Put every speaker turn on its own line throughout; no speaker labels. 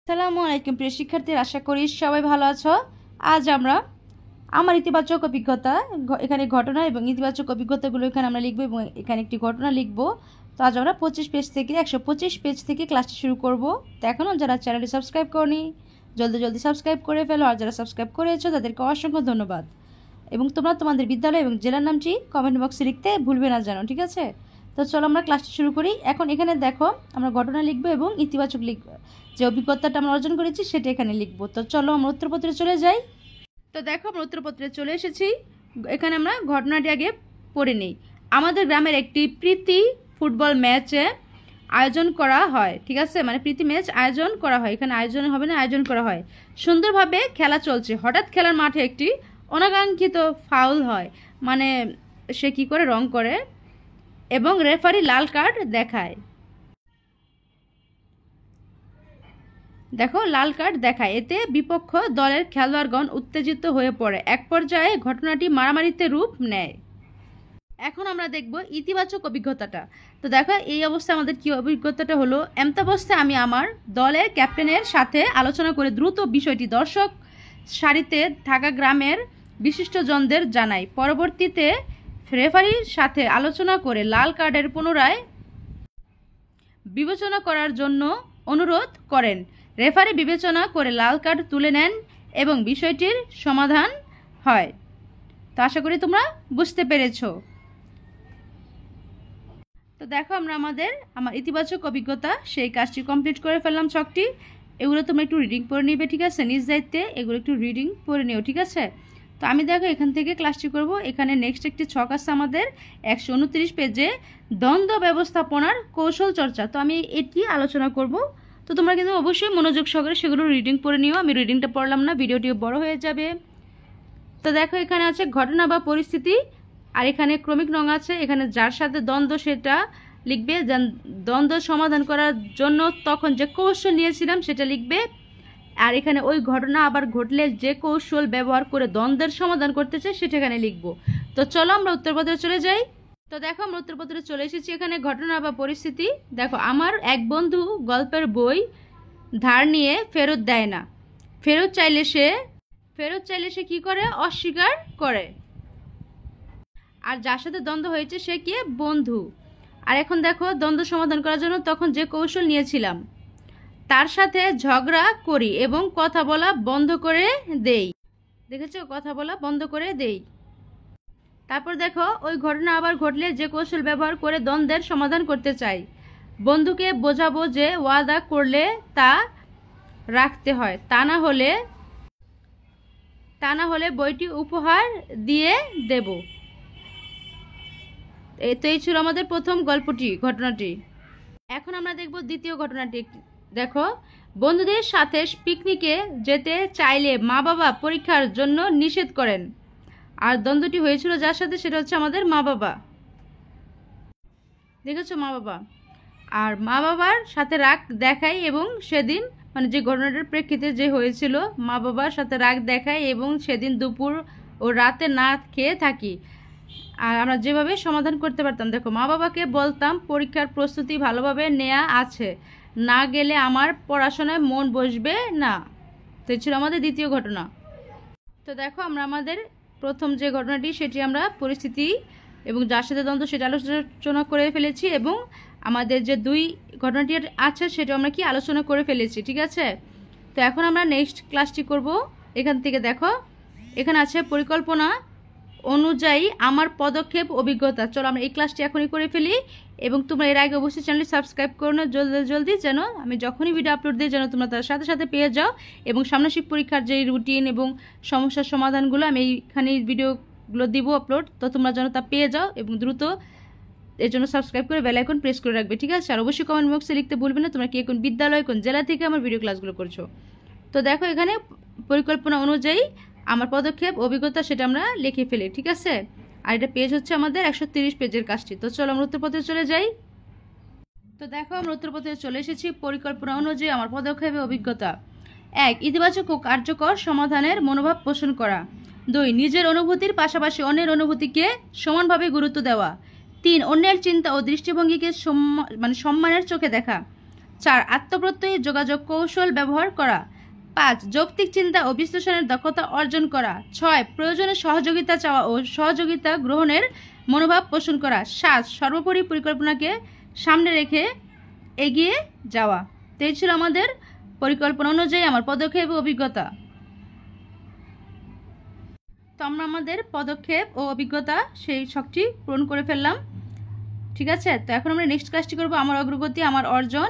আসসালামু আলাইকুম প্রিয় শিক্ষার্থীরা, আশা করি সবাই ভালো আছো। আজ আমরা আমার ইতিবাচক অভিজ্ঞতা, এখানে ঘটনা এবং ইতিবাচক অভিজ্ঞতাগুলো এখানে আমরা লিখবো এবং এখানে একটি ঘটনা লিখবো। তো আজ আমরা 25 পেজ থেকে 125 পেজ থেকে ক্লাসটি শুরু করব। তো এখনও যারা চ্যানেলটি সাবস্ক্রাইব করনি জলদি জলদি সাবস্ক্রাইব করে ফেলো, আর যারা সাবস্ক্রাইব করেছো তাদেরকে অসংখ্য ধন্যবাদ। এবং তোমরা তোমাদের বিদ্যালয় এবং জেলার নামটি কমেন্ট বক্সে লিখতে ভুলবে না যেন, ঠিক আছে? তো চলো আমরা ক্লাসটি শুরু করি। এখন এখানে দেখো আমরা ঘটনা লিখবো এবং ইতিবাচক লিখবো, যে অভিজ্ঞতাটা আমরা অর্জন করেছি সেটা এখানে লিখবো। তো চলো আমরা উত্তরপত্রে চলে যাই। তো দেখো আমরা উত্তরপত্রে চলে এসেছি। এখানে আমরা ঘটনাটি আগে পড়ে নিই। আমাদের গ্রামের একটি প্রীতি ফুটবল ম্যাচে আয়োজন করা হয়, ঠিক আছে? মানে প্রীতি ম্যাচ আয়োজন করা হয়, এখানে আয়োজন হবে না, আয়োজন করা হয়। সুন্দরভাবে খেলা চলছে, হঠাৎ খেলার মাঠে একটি অনাকাঙ্ক্ষিত ফাউল হয়, মানে সে কি করে রং করে, এবং রেফারি লাল কার্ড দেখায়। দেখো লাল কার্ড দেখায়, এতে বিপক্ষ দলের খেলোয়াড়গণ উত্তেজিত হয়ে পড়ে। এক পর্যায়ে ঘটনাটি মারামারিতে রূপ নেয়। এখন আমরা দেখব ইতিবাচক অভিজ্ঞতাটা। তো দেখো এই অবস্থায় আমাদের কি অভিজ্ঞতাটা হলো, এমতাবস্থায় আমি আমার দলের ক্যাপ্টেনের সাথে আলোচনা করে দ্রুত বিষয়টি দর্শক সারিতে থাকা গ্রামের বিশিষ্টজনদের জানাই। পরবর্তীতে রেফারির সাথে আলোচনা করে লাল কার্ডের পুনরায় বিবেচনা করার জন্য অনুরোধ করেন। রেফারি বিবেচনা করে লাল কার্ড তুলে নেন এবং বিষয়টির সমাধান হয়। তো আশা করি তোমরা বুঝতে পেরেছো। তো দেখো আমরা আমার ইতিবাচক অভিজ্ঞতা সেই কাজটি কমপ্লিট করে ফেললাম, ছকটি। এগুলো তোমরা একটু রিডিং পড়ে নিবে, ঠিক আছে? নিজ দায়িত্বে এগুলো একটু রিডিং পড়ে নিও, ঠিক আছে? তো আমি দেখো এখান থেকে ক্লাসটি করব। এখানে নেক্সট একটি ছক আছে আমাদের 129 পেজে, দ্বন্দ্ব ব্যবস্থাপনার কৌশল চর্চা। তো আমি এটি আলোচনা করব। তো তোমরা কিন্তু অবশ্যই মনোযোগ সহকারে সেগুলো রিডিং পড়ে নিও। আমি রিডিংটা পড়লাম না, ভিডিওটিও বড় হয়ে যাবে। তো দেখো এখানে আছে ঘটনা বা পরিস্থিতি, আর এখানে ক্রমিক নং আছে। এখানে যার সাথে দ্বন্দ্ব সেটা লিখবে, দ্বন্দ্ব সমাধান করার জন্য তখন যে কৌশল নিয়েছিলাম সেটা লিখবে। আর এখানে ওই ঘটনা আবার ঘটলে যে কৌশল ব্যবহার করে দ্বন্দ্বের সমাধান করতে চাই সেটা এখানে লিখবো। তো চলো আমরা উত্তরপত্রে চলে যাই। তো দেখো আমরা উত্তরপত্রে চলে এসেছি। এখানে ঘটনা বা পরিস্থিতি দেখো, আমার এক বন্ধু গল্পের বই ধার নিয়ে ফেরত দেয় না। ফেরত চাইলে সে কি করে? অস্বীকার করে। আর যার সাথে দ্বন্দ্ব হয়েছে সে কি? বন্ধু। আর এখন দেখো দ্বন্দ্ব সমাধান করার জন্য তখন যে কৌশল নিয়েছিলাম, তার সাথে ঝগড়া করি এবং কথা বলা বন্ধ করে দেই। দেখেছো? কথা বলা বন্ধ করে দেই। তারপর দেখো ওই ঘটনা আবার ঘটলে যে কৌশল ব্যবহার করে দ্বন্দ্বের সমাধান করতে চাই। বন্ধুকে বোঝাবো যে ওয়াদা করলে তা রাখতে হয়, তা না হলে বইটি উপহার দিয়ে দেব। তো এই ছিল আমাদের প্রথম ঘটনাটি। এখন আমরা দেখব দ্বিতীয় ঘটনাটি। দেখো, বন্ধুদের সাথে পিকনিকে যেতে চাইলে মা বাবা পরীক্ষার জন্য নিষেধ করেন। আর দ্বন্দ্বটি হয়েছিল যার সাথে, সেটা হচ্ছে আমাদের মা বাবা। দেখেছো? মা বাবা। আর মা বাবার সাথে রাগ দেখাই এবং সেদিন, মানে যে ঘটনাটার প্রেক্ষিতে যে হয়েছিল, মা বাবার সাথে রাগ দেখাই এবং সেদিন দুপুর ও রাতে না খেয়ে থাকি। আর আমরা যেভাবে সমাধান করতে পারতাম, দেখো মা বাবাকে বলতাম পরীক্ষার প্রস্তুতি ভালোভাবে নেওয়া আছে, না গেলে আমার পড়াশোনায় মন বসবে না। তো ছিল আমাদের দ্বিতীয় ঘটনা। তো দেখো আমরা আমাদের প্রথম যে ঘটনাটি সেটি আমরা পরিস্থিতি এবং যার সাথে দ্বন্দ্ব সেটা আলোচনা করে ফেলেছি, এবং আমাদের যে দুই ঘটনাটি আছে সেটা আমরা কি আলোচনা করে ফেলেছি, ঠিক আছে? তো এখন আমরা নেক্সট ক্লাসটি করব। এখান থেকে দেখো এখানে আছে পরিকল্পনা অনুযায়ী আমার পদক্ষেপ অভিজ্ঞতা। চলো আমরা এই ক্লাসটি এখনই করে ফেলি, এবং তোমরা এর আগে অবশ্যই চ্যানেলটি সাবস্ক্রাইব করো না জলদি, যেন আমি যখনই ভিডিও আপলোড দিই যেন তোমরা তার সাথে সাথে পেয়ে যাও। এবং সামনাসিক পরীক্ষার যে রুটিন এবং সমস্যার সমাধানগুলো আমি এইখানে ভিডিওগুলো দিব আপলোড, তো তোমরা যেন তা পেয়ে যাও এবং দ্রুত এর জন্য সাবস্ক্রাইব করে বেল আইকন প্রেস করে রাখবে, ঠিক আছে? আর অবশ্যই কমেন্ট বক্সে লিখতে ভুলবে না তোমরা কি কোন বিদ্যালয়, কোন জেলা থেকে আমার ভিডিও ক্লাসগুলো করছো। তো দেখো এখানে পরিকল্পনা অনুযায়ী আমার পদক্ষেপ অভিজ্ঞতা সেটা আমরা লিখে ফেলি, ঠিক আছে? আর এটা পেজ হচ্ছে আমাদের 130 পেজের কাজটি। তো চলো আমরা উত্তরপত্রে চলে যাই। তো দেখো আমরা উত্তরপত্রে চলে এসেছি। পরিকল্পনা অনুযায়ী আমার পদক্ষেপ অভিজ্ঞতা: 1. ইতিবাচক ও কার্যকর সমাধানের মনোভাব পোষণ করা। 2. নিজের অনুভূতির পাশাপাশি অন্যের অনুভূতিকে সমানভাবে গুরুত্ব দেওয়া। 3. অন্যের চিন্তা ও দৃষ্টিভঙ্গিকে সম্মানের চোখে দেখা। 4 আত্মপ্রত্যয়ী যোগাযোগ কৌশল ব্যবহার করা। 5 যৌক্তিক চিন্তা ও বিশ্লেষণের দক্ষতা অর্জন করা। 6 প্রয়োজনে সহযোগিতা চাওয়া ও সহযোগিতা গ্রহণের মনোভাব পোষণ করা। 7 সর্বোপরি পরিকল্পনাকে সামনে রেখে এগিয়ে যাওয়া। তো এই ছিল আমাদের পরিকল্পনা অনুযায়ী আমার পদক্ষেপ ও অভিজ্ঞতা। তো আমরা আমাদের পদক্ষেপ ও অভিজ্ঞতা সেই সবটি পূরণ করে ফেললাম। ঠিক আছে, তো এখন আমরা নেক্সট কাজটি করব আমার অগ্রগতি, আমার অর্জন।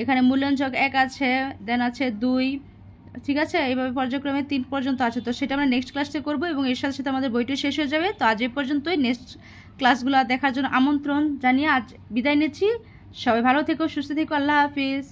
এখানে মূল্যায়ন ছক 1 আছে, দেন আছে 2, ঠিক আছে, এইভাবে পর্যায়ক্রমে 3 পর্যন্ত আছে। তো সেটা আমরা নেক্সট ক্লাসে করব এবং এর সাথে সাথে আমাদের বইটি শেষ হয়ে যাবে। তো আজ এই পর্যন্তই। নেক্সট ক্লাসগুলো দেখার জন্য আমন্ত্রণ জানিয়ে আজ বিদায় নিচ্ছি। সবাই ভালো থেকো, সুস্থ থেকো, আল্লাহ হাফিজ।